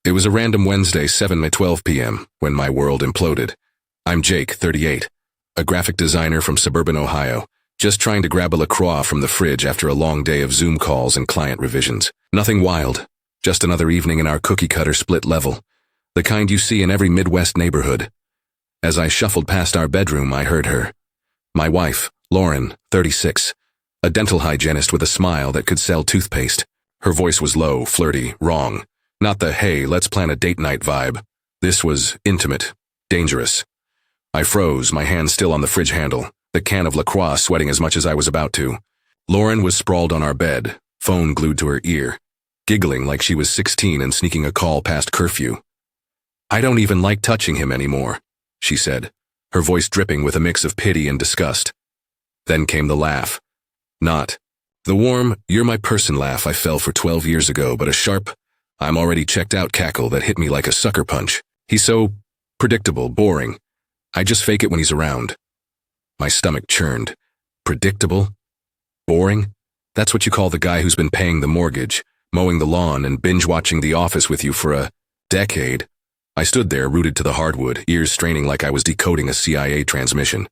It was a random Wednesday, 7:12 p.m., when my world imploded. I'm Jake, 38, a graphic designer from suburban Ohio, just trying to grab a LaCroix from the fridge after a long day of Zoom calls and client revisions. Nothing wild, just another evening in our cookie-cutter split level, the kind you see in every Midwest neighborhood. As I shuffled past our bedroom, I heard her. My wife, Lauren, 36, a dental hygienist with a smile that could sell toothpaste. Her voice was low, flirty, wrong. Not the, hey, let's plan a date night vibe. This was intimate, dangerous. I froze, my hand still on the fridge handle, the can of LaCroix sweating as much as I was about to. Lauren was sprawled on our bed, phone glued to her ear, giggling like she was 16 and sneaking a call past curfew. I don't even like touching him anymore, she said, her voice dripping with a mix of pity and disgust. Then came the laugh. Not the warm, you're my person laugh I fell for 12 years ago, but a sharp, I'm already checked out cackle that hit me like a sucker punch. He's so predictable, boring. I just fake it when he's around. My stomach churned. Predictable? Boring? That's what you call the guy who's been paying the mortgage, mowing the lawn, and binge-watching The Office with you for a decade. I stood there, rooted to the hardwood, ears straining like I was decoding a CIA transmission.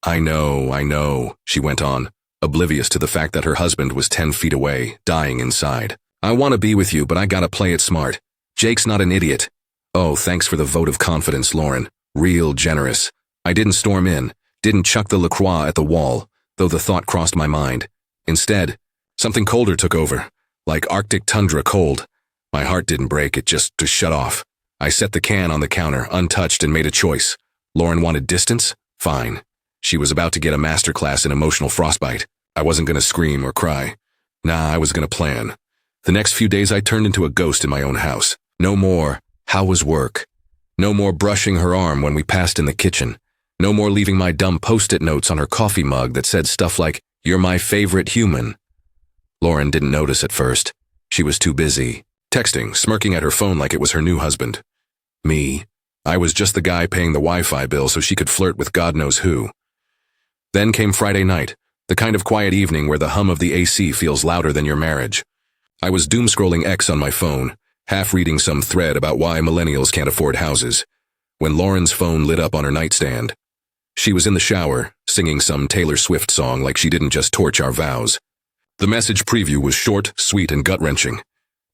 I know, she went on, oblivious to the fact that her husband was 10 feet away, dying inside. I want to be with you, but I gotta play it smart. Jake's not an idiot. Oh, thanks for the vote of confidence, Lauren. Real generous. I didn't storm in, didn't chuck the LaCroix at the wall, though the thought crossed my mind. Instead, something colder took over, like Arctic tundra cold. My heart didn't break, it just shut off. I set the can on the counter, untouched, and made a choice. Lauren wanted distance? Fine. She was about to get a masterclass in emotional frostbite. I wasn't gonna scream or cry. Nah, I was gonna plan. The next few days I turned into a ghost in my own house. No more, how was work? No more brushing her arm when we passed in the kitchen. No more leaving my dumb post-it notes on her coffee mug that said stuff like, "You're my favorite human." Lauren didn't notice at first. She was too busy, texting, smirking at her phone like it was her new husband. Me, I was just the guy paying the Wi-Fi bill so she could flirt with God knows who. Then came Friday night, the kind of quiet evening where the hum of the AC feels louder than your marriage. I was doom-scrolling X on my phone, half reading some thread about why millennials can't afford houses, when Lauren's phone lit up on her nightstand. She was in the shower, singing some Taylor Swift song like she didn't just torch our vows. The message preview was short, sweet, and gut-wrenching.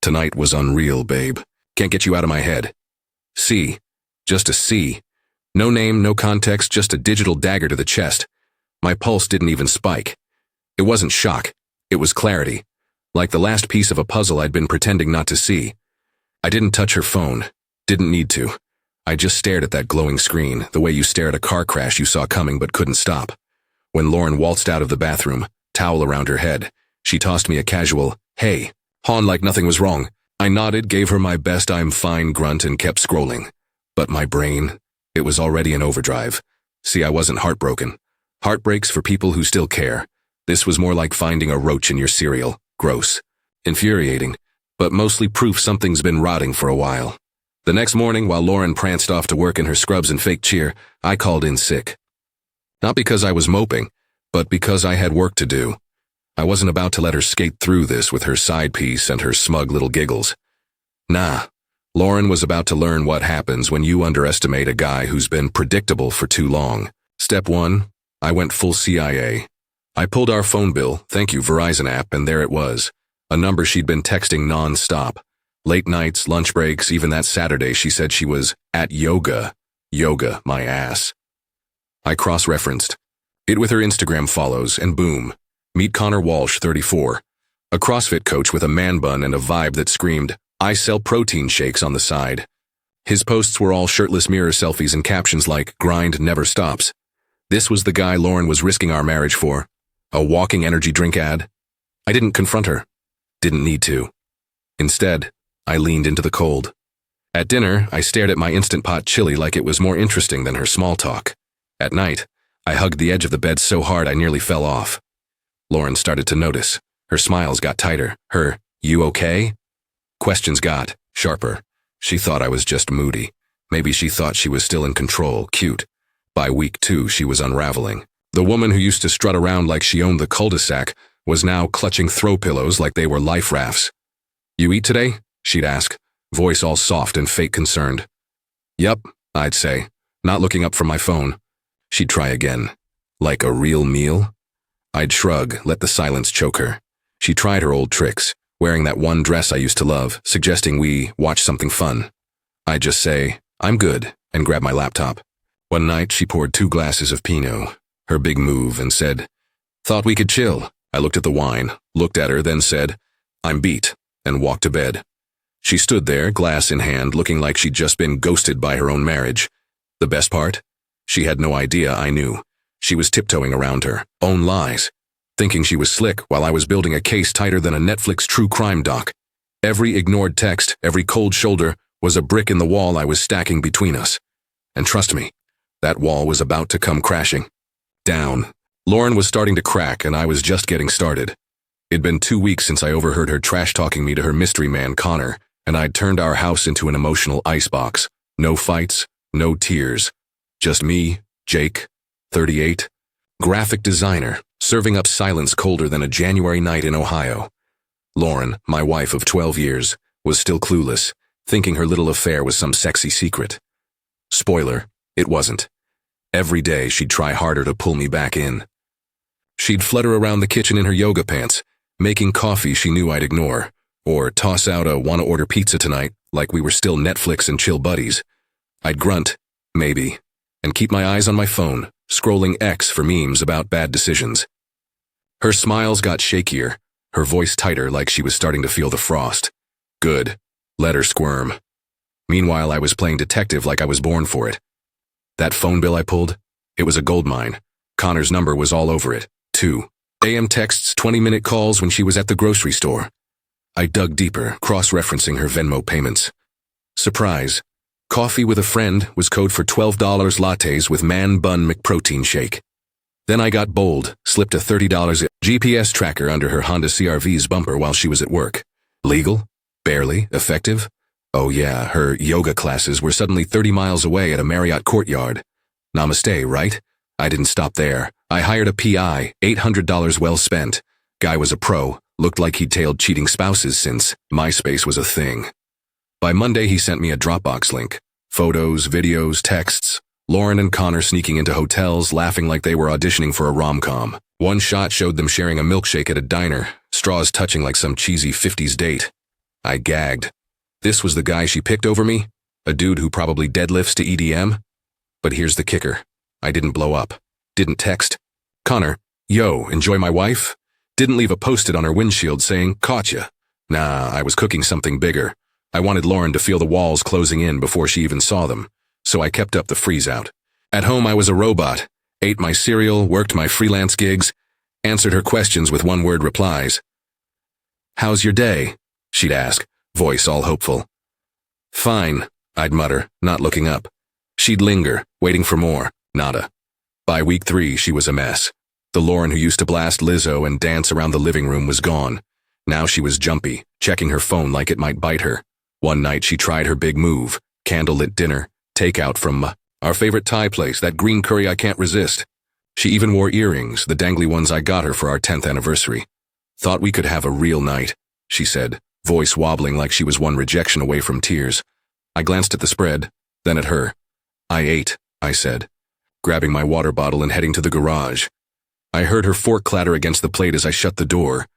Tonight was unreal, babe. Can't get you out of my head. C. Just a C. No name, no context, just a digital dagger to the chest. My pulse didn't even spike. It wasn't shock. It was clarity. Like the last piece of a puzzle I'd been pretending not to see. I didn't touch her phone. Didn't need to. I just stared at that glowing screen, the way you stare at a car crash you saw coming but couldn't stop. When Lauren waltzed out of the bathroom, towel around her head, she tossed me a casual, "Hey," on like nothing was wrong. I nodded, gave her my best I'm fine grunt, and kept scrolling. But my brain, it was already in overdrive. See, I wasn't heartbroken. Heartbreaks for people who still care. This was more like finding a roach in your cereal. Gross. Infuriating. But mostly proof something's been rotting for a while. The next morning, while Lauren pranced off to work in her scrubs and fake cheer, I called in sick. Not because I was moping, but because I had work to do. I wasn't about to let her skate through this with her side piece and her smug little giggles. Nah, Lauren was about to learn what happens when you underestimate a guy who's been predictable for too long. Step 1, I went full CIA. I pulled our phone bill, thank you Verizon app, and there it was. A number she'd been texting non-stop. Late nights, lunch breaks, even that Saturday she said she was at yoga. Yoga, my ass. I cross-referenced it with her Instagram follows, and boom. Meet Connor Walsh, 34. A CrossFit coach with a man bun and a vibe that screamed, "I sell protein shakes" on the side. His posts were all shirtless mirror selfies and captions like, "Grind never stops." This was the guy Lauren was risking our marriage for. A walking energy drink ad? I didn't confront her. Didn't need to. Instead, I leaned into the cold. At dinner, I stared at my Instant Pot chili like it was more interesting than her small talk. At night, I hugged the edge of the bed so hard I nearly fell off. Lauren started to notice. Her smiles got tighter. Her, "You okay?" questions got sharper. She thought I was just moody. Maybe she thought she was still in control, cute. By week 2, she was unraveling. The woman who used to strut around like she owned the cul-de-sac was now clutching throw pillows like they were life rafts. "You eat today?" she'd ask, voice all soft and fake concerned. Yup, I'd say, not looking up from my phone. She'd try again. Like a real meal? I'd shrug, let the silence choke her. She tried her old tricks, wearing that one dress I used to love, suggesting we watch something fun. I'd just say, I'm good, and grab my laptop. One night, she poured 2 glasses of Pinot, her big move, and said, "Thought we could chill." I looked at the wine, looked at her, then said, "I'm beat," and walked to bed. She stood there, glass in hand, looking like she'd just been ghosted by her own marriage. The best part? She had no idea I knew. She was tiptoeing around her own lies, thinking she was slick while I was building a case tighter than a Netflix true crime doc. Every ignored text, every cold shoulder was a brick in the wall I was stacking between us. And trust me, that wall was about to come crashing down. Lauren was starting to crack, and I was just getting started. It'd been 2 weeks since I overheard her trash-talking me to her mystery man, Connor, and I'd turned our house into an emotional icebox. No fights, no tears. Just me, Jake, 38, graphic designer, serving up silence colder than a January night in Ohio. Lauren, my wife of 12 years, was still clueless, thinking her little affair was some sexy secret. Spoiler, it wasn't. Every day she'd try harder to pull me back in. She'd flutter around the kitchen in her yoga pants, making coffee she knew I'd ignore, or toss out a "wanna order pizza tonight" like we were still Netflix and chill buddies. I'd grunt, maybe, and keep my eyes on my phone, scrolling X for memes about bad decisions. Her smiles got shakier, her voice tighter like she was starting to feel the frost. Good. Let her squirm. Meanwhile, I was playing detective like I was born for it. That phone bill I pulled? It was a goldmine. Connor's number was all over it, too. AM texts, 20-minute calls when she was at the grocery store. I dug deeper, cross-referencing her Venmo payments. Surprise. Coffee with a friend was code for $12 lattes with man-bun McProtein shake. Then I got bold, slipped a $30 GPS tracker under her Honda CR-V's bumper while she was at work. Legal? Barely. Effective? Oh yeah, her yoga classes were suddenly 30 miles away at a Marriott courtyard. Namaste, right? I didn't stop there. I hired a PI, $800 well spent. Guy was a pro, looked like he'd tailed cheating spouses since MySpace was a thing. By Monday, he sent me a Dropbox link. Photos, videos, texts. Lauren and Connor sneaking into hotels, laughing like they were auditioning for a rom-com. One shot showed them sharing a milkshake at a diner, straws touching like some cheesy 50s date. I gagged. This was the guy she picked over me? A dude who probably deadlifts to EDM? But here's the kicker. I didn't blow up. Didn't text. Connor, yo, enjoy my wife? Didn't leave a post-it on her windshield saying, "Caught ya." Nah, I was cooking something bigger. I wanted Lauren to feel the walls closing in before she even saw them, so I kept up the freeze-out. At home, I was a robot. Ate my cereal, worked my freelance gigs, answered her questions with one-word replies. "How's your day?" she'd ask, voice all hopeful. "Fine," I'd mutter, not looking up. She'd linger, waiting for more. Nada. By week 3, she was a mess. The Lauren who used to blast Lizzo and dance around the living room was gone. Now she was jumpy, checking her phone like it might bite her. One night she tried her big move, candlelit dinner, takeout from our favorite Thai place, that green curry I can't resist. She even wore earrings, the dangly ones I got her for our 10th anniversary. "Thought we could have a real night," she said, voice wobbling like she was one rejection away from tears. I glanced at the spread, then at her. "I ate," I said, grabbing my water bottle and heading to the garage. I heard her fork clatter against the plate as I shut the door.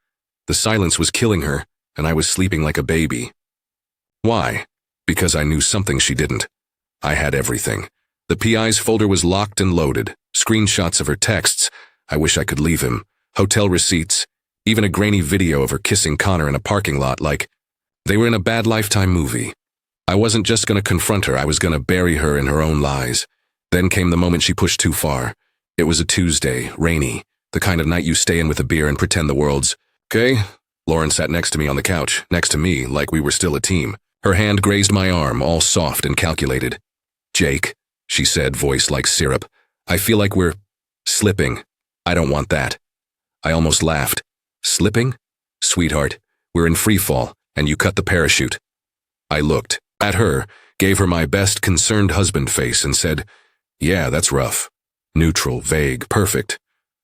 The silence was killing her, and I was sleeping like a baby. Why? Because I knew something she didn't. I had everything. The PI's folder was locked and loaded, screenshots of her texts. I wish I could leave him. Hotel receipts, even a grainy video of her kissing Connor in a parking lot like they were in a bad Lifetime movie. I wasn't just going to confront her, I was going to bury her in her own lies. Then came the moment she pushed too far. It was a Tuesday, rainy, the kind of night you stay in with a beer and pretend the world's okay. Lauren sat next to me on the couch, next to me, like we were still a team. Her hand grazed my arm, all soft and calculated. "Jake," she said, voice like syrup, "I feel like we're slipping. I don't want that." I almost laughed. "Slipping? Sweetheart, we're in free fall, and you cut the parachute." I looked at her, gave her my best concerned husband face, and said, "Yeah, that's rough." Neutral, vague, perfect.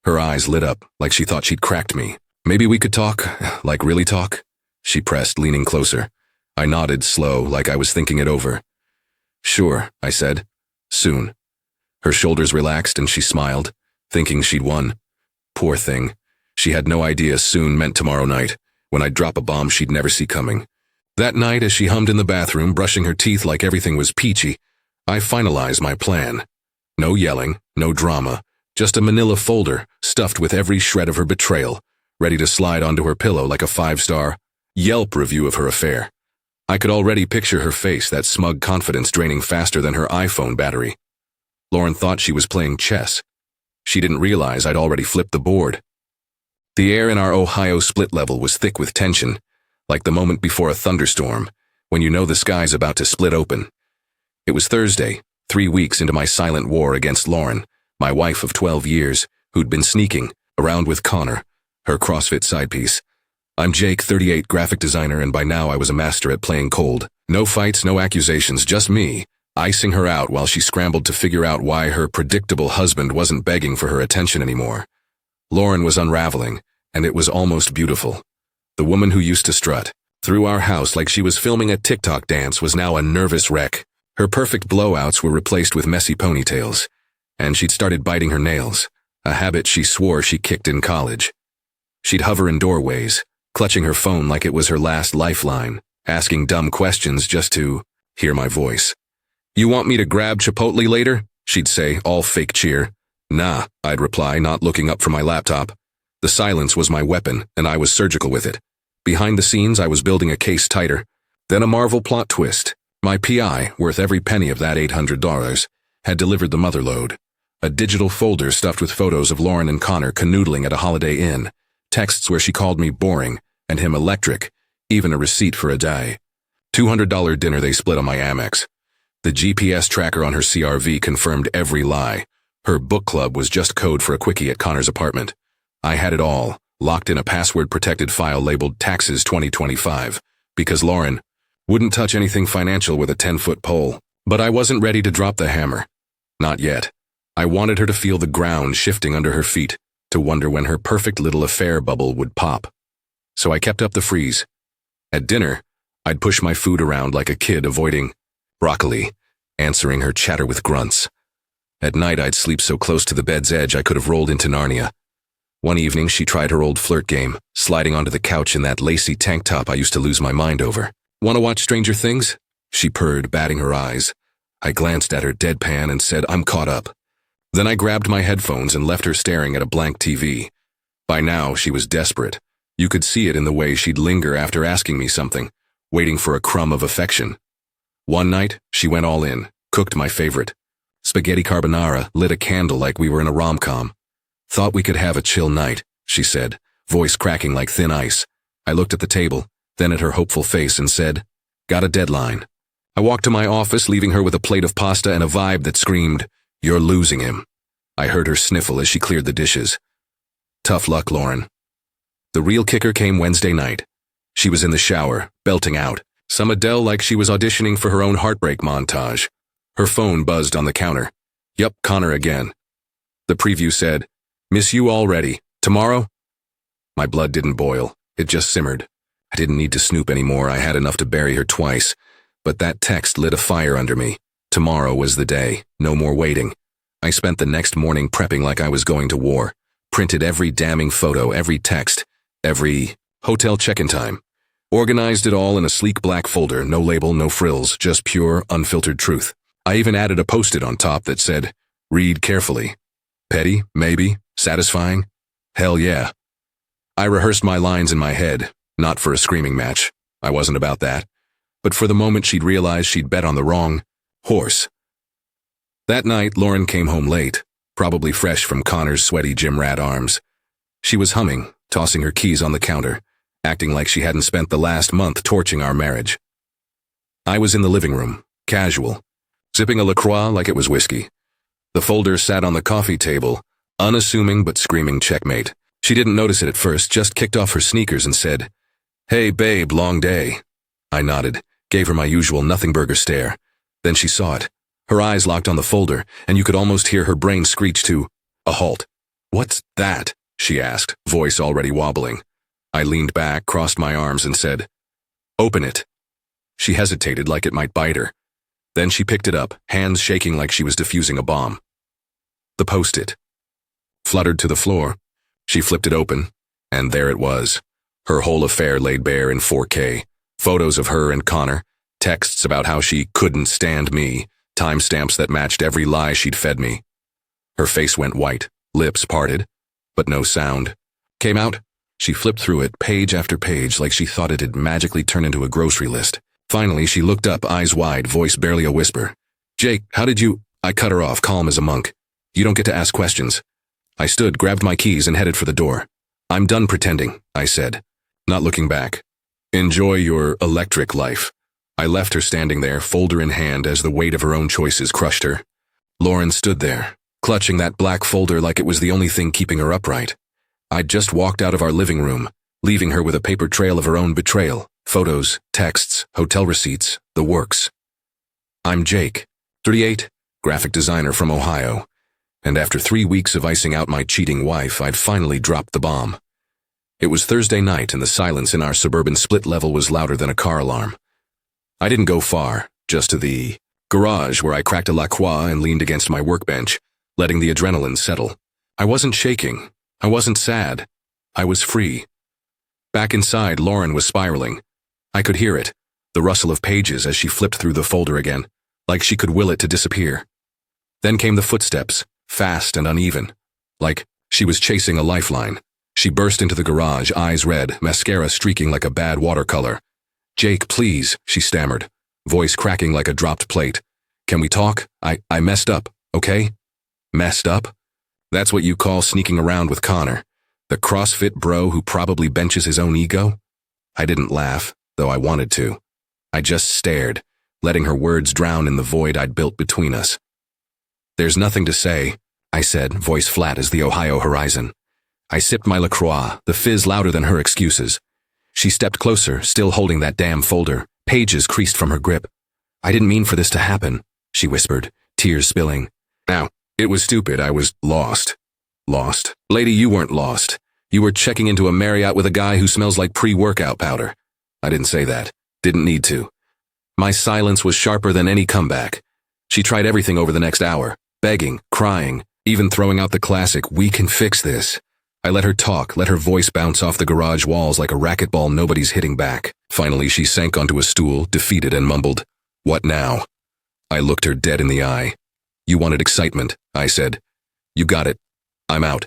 Her eyes lit up, like she thought she'd cracked me. "Maybe we could talk, like really talk?" She pressed, leaning closer. I nodded slow, like I was thinking it over. Sure, I said. Soon. Her shoulders relaxed and she smiled, thinking she'd won. Poor thing. She had no idea soon meant tomorrow night, when I'd drop a bomb she'd never see coming. That night, as she hummed in the bathroom, brushing her teeth like everything was peachy, I finalized my plan. No yelling, no drama, just a manila folder stuffed with every shred of her betrayal, ready to slide onto her pillow like a 5-star Yelp review of her affair. I could already picture her face, that smug confidence draining faster than her iPhone battery. Lauren thought she was playing chess. She didn't realize I'd already flipped the board. The air in our Ohio split level was thick with tension, like the moment before a thunderstorm, when you know the sky's about to split open. It was Thursday, 3 weeks into my silent war against Lauren, my wife of 12 years, who'd been sneaking around with Connor, her CrossFit side piece. I'm Jake, 38, graphic designer, and by now I was a master at playing cold. No fights, no accusations, just me, icing her out while she scrambled to figure out why her predictable husband wasn't begging for her attention anymore. Lauren was unraveling, and it was almost beautiful. The woman who used to strut through our house like she was filming a TikTok dance was now a nervous wreck. Her perfect blowouts were replaced with messy ponytails, and she'd started biting her nails, a habit she swore she kicked in college. She'd hover in doorways, clutching her phone like it was her last lifeline, asking dumb questions just to hear my voice. "You want me to grab Chipotle later?" she'd say, all fake cheer. "Nah," I'd reply, not looking up from my laptop. The silence was my weapon, and I was surgical with it. Behind the scenes, I was building a case tighter. Then a Marvel plot twist. My PI, worth every penny of that $800, had delivered the motherlode. A digital folder stuffed with photos of Lauren and Connor canoodling at a Holiday Inn, texts where she called me boring and him electric, even a receipt for a day. $200 dinner they split on my Amex. The GPS tracker on her CRV confirmed every lie. Her book club was just code for a quickie at Connor's apartment. I had it all, locked in a password-protected file labeled Taxes 2025, because Lauren wouldn't touch anything financial with a 10-foot pole. But I wasn't ready to drop the hammer. Not yet. I wanted her to feel the ground shifting under her feet, to wonder when her perfect little affair bubble would pop. So I kept up the freeze. At dinner, I'd push my food around like a kid avoiding broccoli, answering her chatter with grunts. At night, I'd sleep so close to the bed's edge I could have rolled into Narnia. One evening, she tried her old flirt game, sliding onto the couch in that lacy tank top I used to lose my mind over. "Want to watch Stranger Things?" she purred, batting her eyes. I glanced at her deadpan and said, "I'm caught up." Then I grabbed my headphones and left her staring at a blank TV. By now, she was desperate. You could see it in the way she'd linger after asking me something, waiting for a crumb of affection. One night, she went all in, cooked my favorite. Spaghetti carbonara, lit a candle like we were in a rom-com. "Thought we could have a chill night," she said, voice cracking like thin ice. I looked at the table, then at her hopeful face and said, "Got a deadline." I walked to my office, leaving her with a plate of pasta and a vibe that screamed, "You're losing him." I heard her sniffle as she cleared the dishes. Tough luck, Lauren. The real kicker came Wednesday night. She was in the shower, belting out, some Adele like she was auditioning for her own heartbreak montage. Her phone buzzed on the counter. "Yup, Connor again." The preview said, "Miss you already. Tomorrow?" My blood didn't boil. It just simmered. I didn't need to snoop anymore. I had enough to bury her twice. But that text lit a fire under me. Tomorrow was the day. No more waiting. I spent the next morning prepping like I was going to war. Printed every damning photo, every text, every hotel check-in time. Organized it all in a sleek black folder, no label, no frills, just pure, unfiltered truth. I even added a post-it on top that said, "Read carefully." Petty, maybe. Satisfying? Hell yeah. I rehearsed my lines in my head, not for a screaming match. I wasn't about that. But for the moment she'd realized she'd bet on the wrong horse. That night, Lauren came home late, probably fresh from Connor's sweaty gym rat arms. She was humming, tossing her keys on the counter, acting like she hadn't spent the last month torching our marriage. I was in the living room, casual, sipping a LaCroix like it was whiskey. The folder sat on the coffee table, unassuming but screaming checkmate. She didn't notice it at first, just kicked off her sneakers and said, "Hey babe, long day." I nodded, gave her my usual nothing burger stare. Then she saw it. Her eyes locked on the folder, and you could almost hear her brain screech to a halt. "What's that?" she asked, voice already wobbling. I leaned back, crossed my arms, and said, "Open it." She hesitated like it might bite her. Then she picked it up, hands shaking like she was defusing a bomb. The post-it fluttered to the floor. She flipped it open, and there it was. Her whole affair laid bare in 4K. Photos of her and Connor, texts about how she couldn't stand me, timestamps that matched every lie she'd fed me. Her face went white, lips parted, but no sound came out. She flipped through it, page after page, like she thought it'd magically turn into a grocery list. Finally, she looked up, eyes wide, voice barely a whisper. "Jake, how did you—" I cut her off, calm as a monk. "You don't get to ask questions." I stood, grabbed my keys, and headed for the door. "I'm done pretending," I said, not looking back. "Enjoy your electric life." I left her standing there, folder in hand, as the weight of her own choices crushed her. Lauren stood there, clutching that black folder like it was the only thing keeping her upright. I'd just walked out of our living room, leaving her with a paper trail of her own betrayal. Photos, texts, hotel receipts, the works. I'm Jake, 38, graphic designer from Ohio, and after 3 weeks of icing out my cheating wife, I'd finally dropped the bomb. It was Thursday night, and the silence in our suburban split level was louder than a car alarm. I didn't go far, just to the garage where I cracked a La Croix and leaned against my workbench, letting the adrenaline settle. I wasn't shaking. I wasn't sad. I was free. Back inside, Lauren was spiraling. I could hear it, the rustle of pages as she flipped through the folder again, like she could will it to disappear. Then came the footsteps, fast and uneven, like she was chasing a lifeline. She burst into the garage, eyes red, mascara streaking like a bad watercolor. "Jake, please," she stammered, voice cracking like a dropped plate. "Can we talk? I messed up, okay?" Messed up? That's what you call sneaking around with Connor, the CrossFit bro who probably benches his own ego? I didn't laugh, though I wanted to. I just stared, letting her words drown in the void I'd built between us. "There's nothing to say," I said, voice flat as the Ohio horizon. I sipped my La Croix, the fizz louder than her excuses. She stepped closer, still holding that damn folder, pages creased from her grip. "I didn't mean for this to happen," she whispered, tears spilling. "Now, it was stupid. I was lost." "Lost? Lady, you weren't lost. You were checking into a Marriott with a guy who smells like pre-workout powder." I didn't say that. Didn't need to. My silence was sharper than any comeback. She tried everything over the next hour, begging, crying, even throwing out the classic, "We can fix this." I let her talk, let her voice bounce off the garage walls like a racquetball nobody's hitting back. Finally, she sank onto a stool, defeated, and mumbled, "What now?" I looked her dead in the eye. "You wanted excitement," I said. "You got it. I'm out."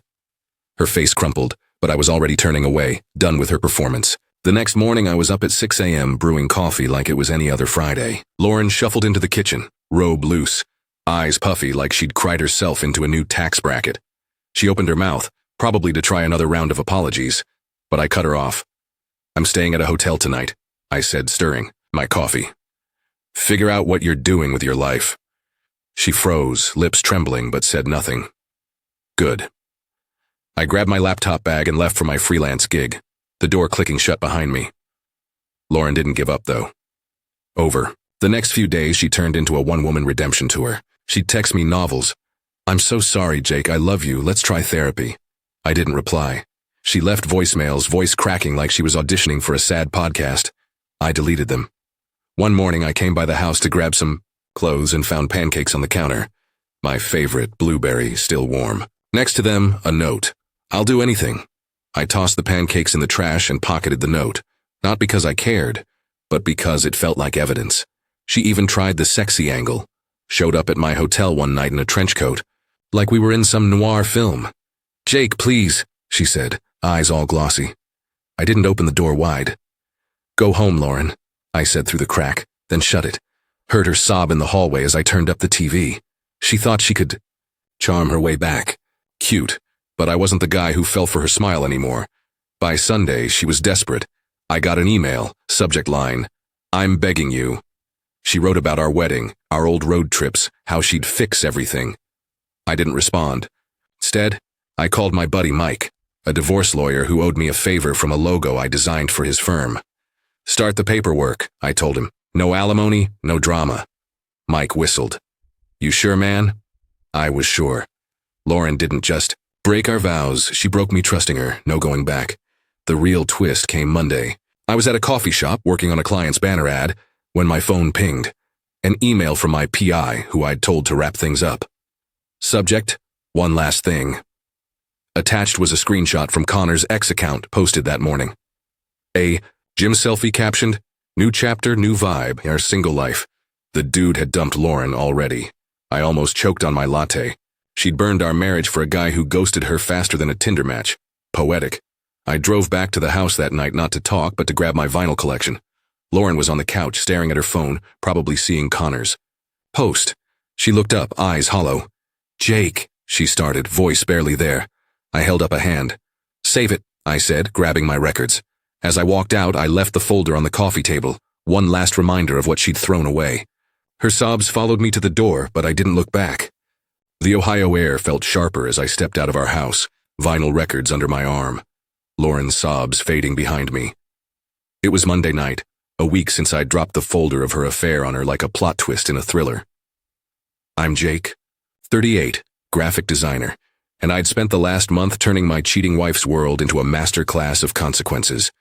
Her face crumpled, but I was already turning away, done with her performance. The next morning I was up at 6 a.m. brewing coffee like it was any other Friday. Lauren shuffled into the kitchen, robe loose, eyes puffy like she'd cried herself into a new tax bracket. She opened her mouth, probably to try another round of apologies, but I cut her off. "I'm staying at a hotel tonight," I said, stirring my coffee. "Figure out what you're doing with your life." She froze, lips trembling, but said nothing. Good. I grabbed my laptop bag and left for my freelance gig, the door clicking shut behind me. Lauren didn't give up, though. Over. The next few days, she turned into a one-woman redemption tour. She'd text me novels. "I'm so sorry, Jake, I love you, let's try therapy." I didn't reply. She left voicemails, voice cracking like she was auditioning for a sad podcast. I deleted them. One morning, I came by the house to grab some clothes and found pancakes on the counter. My favorite, blueberry, still warm. Next to them, a note. "I'll do anything." I tossed the pancakes in the trash and pocketed the note, not because I cared, but because it felt like evidence. She even tried the sexy angle. Showed up at my hotel one night in a trench coat, like we were in some noir film. "Jake, please," she said, eyes all glossy. I didn't open the door wide. "Go home, Lauren," I said through the crack, then shut it. Heard her sob in the hallway as I turned up the TV. She thought she could charm her way back. Cute, but I wasn't the guy who fell for her smile anymore. By Sunday, she was desperate. I got an email, subject line, "I'm begging you." She wrote about our wedding, our old road trips, how she'd fix everything. I didn't respond. Instead, I called my buddy Mike, a divorce lawyer who owed me a favor from a logo I designed for his firm. "Start the paperwork," I told him. "No alimony, no drama." Mike whistled. "You sure, man?" I was sure. Lauren didn't just break our vows, she broke me trusting her, no going back. The real twist came Monday. I was at a coffee shop working on a client's banner ad when my phone pinged. An email from my PI, who I'd told to wrap things up. Subject, one last thing. Attached was a screenshot from Connor's ex account posted that morning. A gym selfie captioned, "New chapter, new vibe, our single life." The dude had dumped Lauren already. I almost choked on my latte. She'd burned our marriage for a guy who ghosted her faster than a Tinder match. Poetic. I drove back to the house that night not to talk but to grab my vinyl collection. Lauren was on the couch staring at her phone, probably seeing Connor's post. She looked up, eyes hollow. "Jake," she started, voice barely there. I held up a hand. "Save it," I said, grabbing my records. As I walked out, I left the folder on the coffee table, one last reminder of what she'd thrown away. Her sobs followed me to the door, but I didn't look back. The Ohio air felt sharper as I stepped out of our house, vinyl records under my arm. Lauren's sobs fading behind me. It was Monday night, a week since I'd dropped the folder of her affair on her like a plot twist in a thriller. I'm Jake, 38, graphic designer, and I'd spent the last month turning my cheating wife's world into a masterclass of consequences.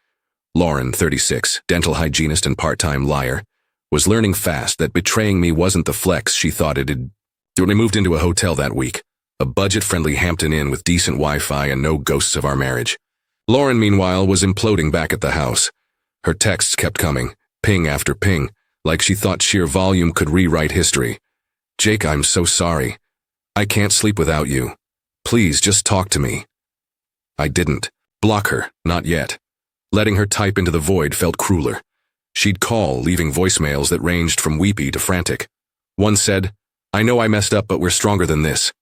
Lauren, 36, dental hygienist and part-time liar, was learning fast that betraying me wasn't the flex she thought it'd. When we moved into a hotel that week, a budget-friendly Hampton Inn with decent Wi-Fi and no ghosts of our marriage. Lauren, meanwhile, was imploding back at the house. Her texts kept coming, ping after ping, like she thought sheer volume could rewrite history. "Jake, I'm so sorry. I can't sleep without you. Please, just talk to me." I didn't block her, not yet. Letting her type into the void felt crueler. She'd call, leaving voicemails that ranged from weepy to frantic. One said, "I know I messed up, but we're stronger than this."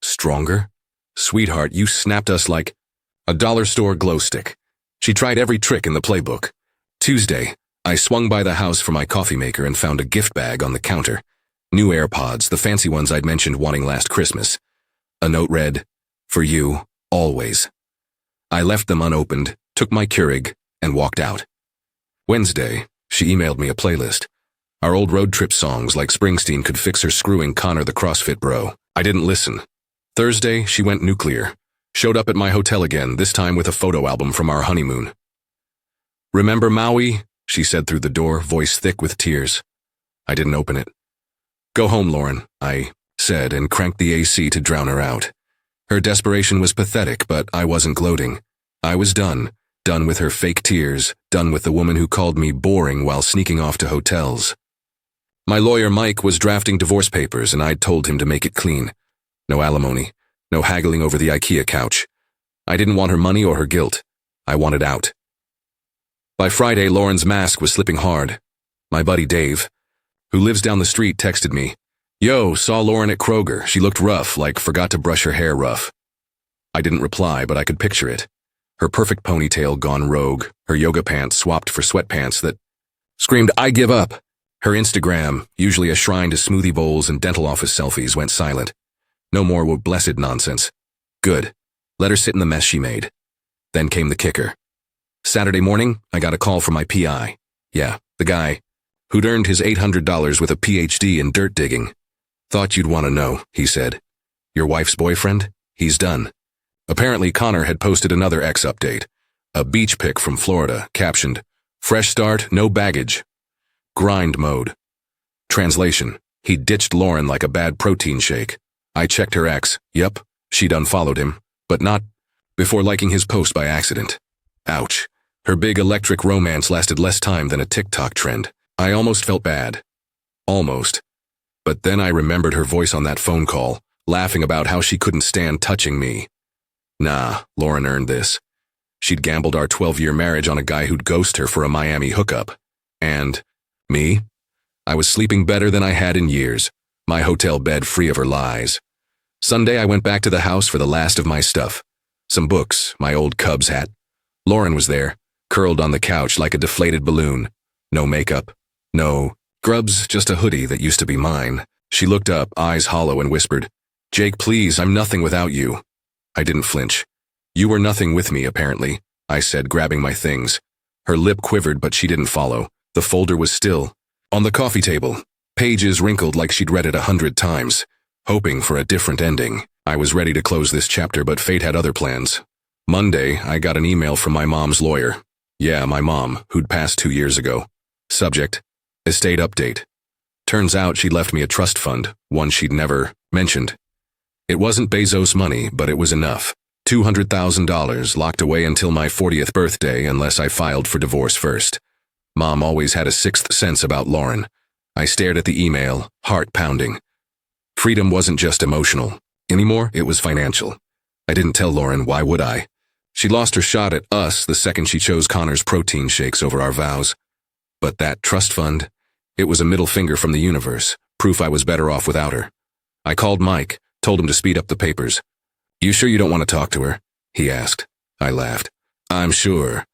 Stronger? Sweetheart, you snapped us like a dollar store glow stick. She tried every trick in the playbook. Tuesday, I swung by the house for my coffee maker and found a gift bag on the counter. New AirPods, the fancy ones I'd mentioned wanting last Christmas. A note read, "For you, always." I left them unopened, took my Keurig, and walked out. Wednesday, she emailed me a playlist. Our old road trip songs like Springsteen could fix her screwing Connor the CrossFit bro. I didn't listen. Thursday, she went nuclear. Showed up at my hotel again, this time with a photo album from our honeymoon. "Remember Maui?" she said through the door, voice thick with tears. I didn't open it. "Go home, Lauren," I said, and cranked the AC to drown her out. Her desperation was pathetic, but I wasn't gloating. I was done. Done with her fake tears, done with the woman who called me boring while sneaking off to hotels. My lawyer Mike was drafting divorce papers and I'd told him to make it clean. No alimony, no haggling over the IKEA couch. I didn't want her money or her guilt. I wanted out. By Friday, Lauren's mask was slipping hard. My buddy Dave, who lives down the street, texted me, "Yo, saw Lauren at Kroger. She looked rough, like forgot to brush her hair rough." I didn't reply, but I could picture it. Her perfect ponytail gone rogue, her yoga pants swapped for sweatpants that screamed, "I give up." Her Instagram, usually a shrine to smoothie bowls and dental office selfies, went silent. No more blessed nonsense. Good. Let her sit in the mess she made. Then came the kicker. Saturday morning, I got a call from my PI. Yeah, the guy who'd earned his $800 with a PhD in dirt digging. "Thought you'd want to know," he said. "Your wife's boyfriend? He's done." Apparently, Connor had posted another ex update. A beach pic from Florida, captioned, "Fresh start, no baggage. Grind mode." Translation, he ditched Lauren like a bad protein shake. I checked her ex. Yup, she'd unfollowed him, but not before liking his post by accident. Ouch. Her big electric romance lasted less time than a TikTok trend. I almost felt bad. Almost. But then I remembered her voice on that phone call, laughing about how she couldn't stand touching me. Nah, Lauren earned this. She'd gambled our 12-year marriage on a guy who'd ghost her for a Miami hookup. And me? I was sleeping better than I had in years, my hotel bed free of her lies. Sunday, I went back to the house for the last of my stuff. Some books, my old Cubs hat. Lauren was there, curled on the couch like a deflated balloon. No makeup. No grubs, just a hoodie that used to be mine. She looked up, eyes hollow, and whispered, "Jake, please, I'm nothing without you." I didn't flinch. "You were nothing with me, apparently," I said, grabbing my things. Her lip quivered, but she didn't follow. The folder was still on the coffee table, pages wrinkled like she'd read it 100 times, hoping for a different ending. I was ready to close this chapter, but fate had other plans. Monday, I got an email from my mom's lawyer. Yeah, my mom, who'd passed 2 years ago. Subject, Estate update. Turns out she'd left me a trust fund, one she'd never mentioned. It wasn't Bezos' money, but it was enough. $200,000 locked away until my 40th birthday unless I filed for divorce first. Mom always had a sixth sense about Lauren. I stared at the email, heart pounding. Freedom wasn't just emotional. Anymore, it was financial. I didn't tell Lauren, why would I? She lost her shot at us the second she chose Connor's protein shakes over our vows. But that trust fund, it was a middle finger from the universe, proof I was better off without her. I called Mike, told him to speed up the papers. You sure you don't want to talk to her? He asked. I laughed. I'm sure.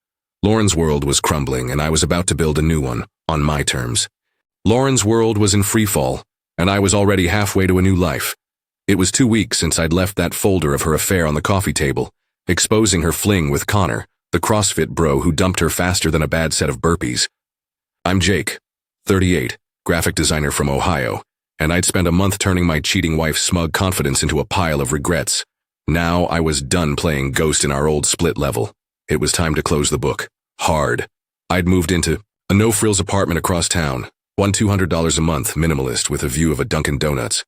Lauren's world was crumbling and I was about to build a new one, on my terms. Lauren's world was in freefall, and I was already halfway to a new life. It was 2 weeks since I'd left that folder of her affair on the coffee table, exposing her fling with Connor, the CrossFit bro who dumped her faster than a bad set of burpees. I'm Jake, 38, graphic designer from Ohio, and I'd spent a month turning my cheating wife's smug confidence into a pile of regrets. Now I was done playing ghost in our old split level. It was time to close the book. Hard. I'd moved into a no-frills apartment across town, $200 a month, minimalist with a view of a Dunkin' Donuts.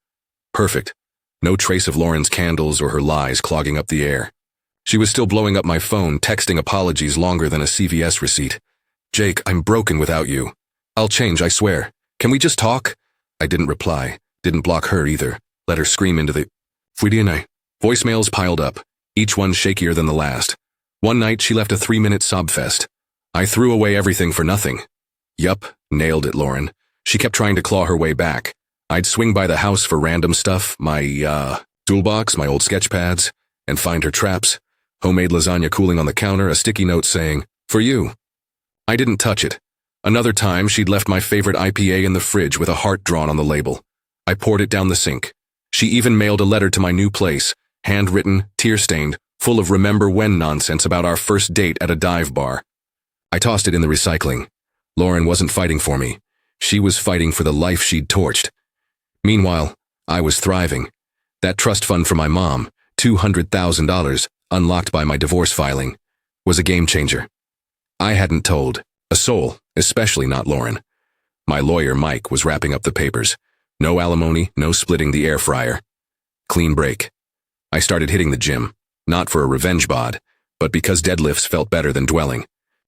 Perfect. No trace of Lauren's candles or her lies clogging up the air. She was still blowing up my phone, texting apologies longer than a CVS receipt. Jake, I'm broken without you. I'll change, I swear. Can we just talk? I didn't reply. Didn't block her either. Let her scream into the Fuidianai. Voicemails piled up, each one shakier than the last. One night she left a 3-minute sob fest. I threw away everything for nothing. Yup, nailed it, Lauren. She kept trying to claw her way back. I'd swing by the house for random stuff, my, toolbox, my old sketch pads, and find her traps. Homemade lasagna cooling on the counter, a sticky note saying, for you. I didn't touch it. Another time, she'd left my favorite IPA in the fridge with a heart drawn on the label. I poured it down the sink. She even mailed a letter to my new place, handwritten, tear-stained, full of remember when nonsense about our first date at a dive bar. I tossed it in the recycling. Lauren wasn't fighting for me. She was fighting for the life she'd torched. Meanwhile, I was thriving. That trust fund for my mom, $200,000, unlocked by my divorce filing, was a game changer. I hadn't told a soul, especially not Lauren. My lawyer, Mike, was wrapping up the papers. No alimony, no splitting the air fryer. Clean break. I started hitting the gym, not for a revenge bod, but because deadlifts felt better than dwelling.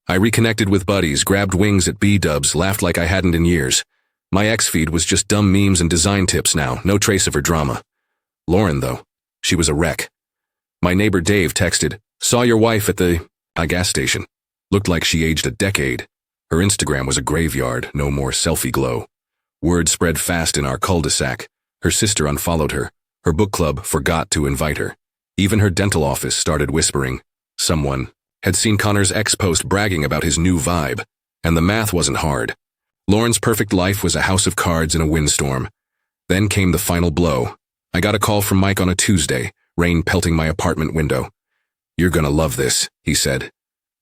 I reconnected with buddies, grabbed wings at B-dubs, laughed like I hadn't in years. My ex-feed was just dumb memes and design tips now, no trace of her drama. Lauren, though, she was a wreck. My neighbor Dave texted, saw your wife at the gas station. Looked like she aged a decade. Her Instagram was a graveyard, no more selfie glow. Word spread fast in our cul-de-sac. Her sister unfollowed her. Her book club forgot to invite her. Even her dental office started whispering. Someone had seen Connor's ex-post bragging about his new vibe, and the math wasn't hard. Lauren's perfect life was a house of cards in a windstorm. Then came the final blow. I got a call from Mike on a Tuesday, rain pelting my apartment window. You're gonna love this, he said.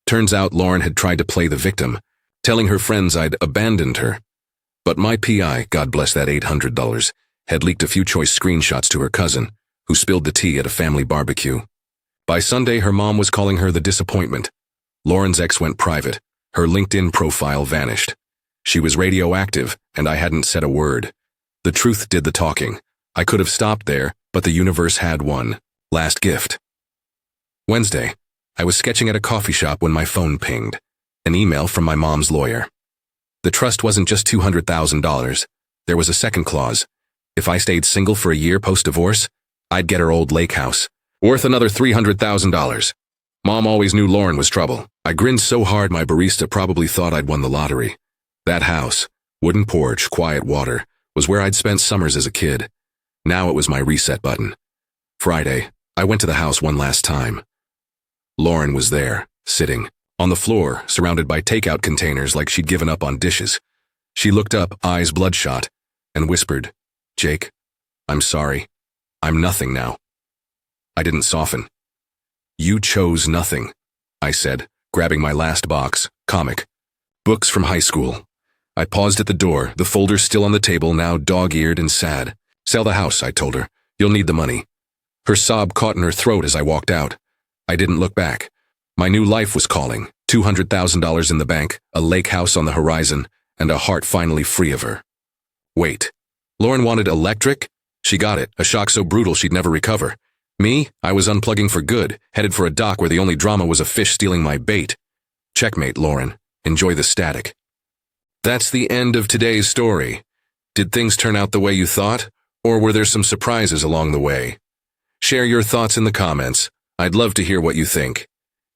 Turns out Lauren had tried to play the victim, telling her friends I'd abandoned her. But my PI, God bless that $800, had leaked a few choice screenshots to her cousin, who spilled the tea at a family barbecue. By Sunday, her mom was calling her the disappointment. Lauren's ex went private. Her LinkedIn profile vanished. She was radioactive, and I hadn't said a word. The truth did the talking. I could have stopped there, but the universe had one last gift. Wednesday, I was sketching at a coffee shop when my phone pinged. An email from my mom's lawyer. The trust wasn't just $200,000. There was a second clause. If I stayed single for a year post-divorce, I'd get her old lake house, worth another $300,000. Mom always knew Lauren was trouble. I grinned so hard my barista probably thought I'd won the lottery. That house, wooden porch, quiet water, was where I'd spent summers as a kid. Now it was my reset button. Friday, I went to the house one last time. Lauren was there, sitting on the floor, surrounded by takeout containers like she'd given up on dishes. She looked up, eyes bloodshot, and whispered, Jake, I'm sorry. I'm nothing now. I didn't soften. You chose nothing, I said, grabbing my last box, comic. Books from high school. I paused at the door, the folder still on the table, now dog-eared and sad. Sell the house, I told her. You'll need the money. Her sob caught in her throat as I walked out. I didn't look back. My new life was calling. $200,000 in the bank, a lake house on the horizon, and a heart finally free of her. Wait. Lauren wanted electric? She got it, a shock so brutal she'd never recover. Me? I was unplugging for good, headed for a dock where the only drama was a fish stealing my bait. Checkmate, Lauren. Enjoy the static. That's the end of today's story. Did things turn out the way you thought, or were there some surprises along the way? Share your thoughts in the comments. I'd love to hear what you think.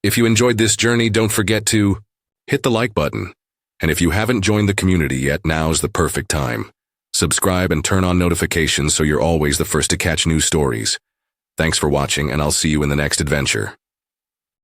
If you enjoyed this journey, don't forget to hit the like button. And if you haven't joined the community yet, now's the perfect time. Subscribe and turn on notifications so you're always the first to catch new stories. Thanks for watching, and I'll see you in the next adventure.